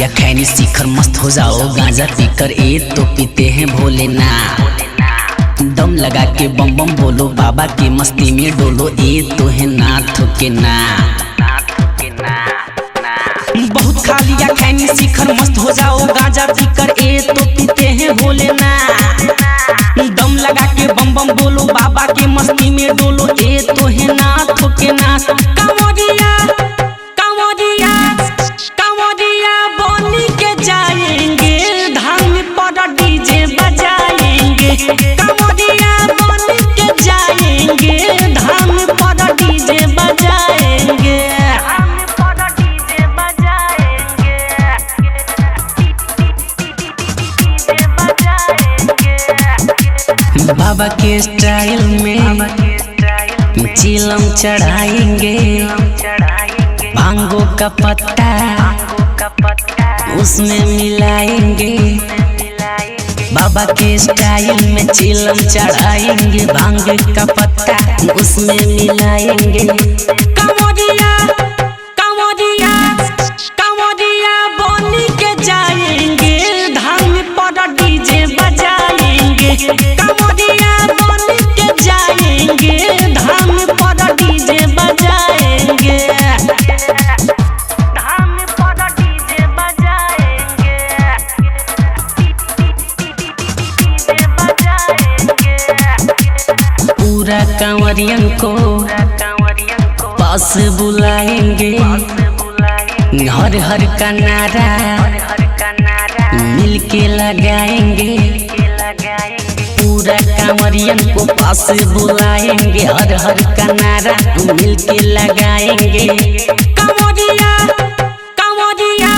खालिया खैनी शिखर मस्त हो जाओ गांजा पीकर ए तो पीते हैं भोले ना। दम लगा के बम बम बोलो बाबा की मस्ती में डोलो ए तो है नाथ के ना। बहुत खालिया खैनी शिखर मस्त हो जाओ गांजा पीकर ए तो पीते हैं भोले ना। दम लगा के बम बम बोलो बाबा के मस्ती में डोलो ए तो है नाथ के ना। कांवरिया कांवरिया कांवरिया बोली के जाएंगे धाम पर डीजे बजाएंगे। कांवरिया बोली के जाएंगे धाम पर डीजे बजाएंगे। बाबा के स्टाइल में चिलम चढ़ाएंगे। भांगो का पत्ता उसमें मिलाएंगे। बाबा के स्टाइल में चिलम चढ़ाएंगे। भांग का पत्ता उसमें मिलाएंगे। कांवरिया कांवरिया कांवरिया बोली के जाएंगे धाम पर डीजे बजाएंगे। कांवरिया बोली के जाएंगे धाम पर डीजे बजाएंगे। धाम पर डीजे बजाएंगे। पूरा कांवरियन को पास बुलाएंगे। हर हर का नारा मिलके लगाएंगे। पूरा कांवरियन को पास बुलाएंगे। हर हर का नारा मिलके लगाएंगे। कांवरिया कांवरिया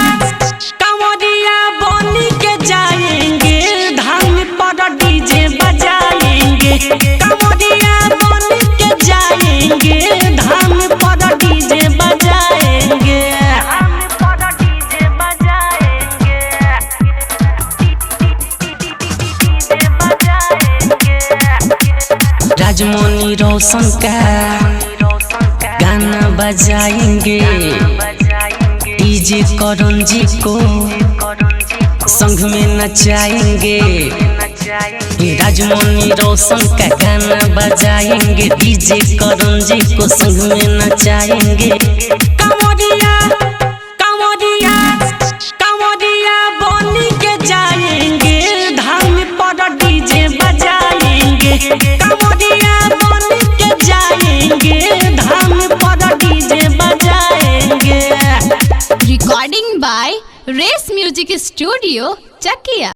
कांवरिया बोली के जाएंगे धाम पर डीजे बजाएंगे। कांवरिया बोली के जाएंगे धाम पर डीजे बजाएंगे। राजमौनी रोशन का गाना बजाएंगे। डीजे करण जी को संग में नचाएंगे। राजमौनी रोशन का गाना बजाएंगे। डीजे करण जी को संग में नचाएंगे। कांवरिया कांवरिया कांवरिया बोली के जाएंगे धाम पर डीजे बजाएंगे। कांवरिया बोली के जाएंगे धाम पर डीजे बजाएंगे। Recording by Race Music Studio, Chakia।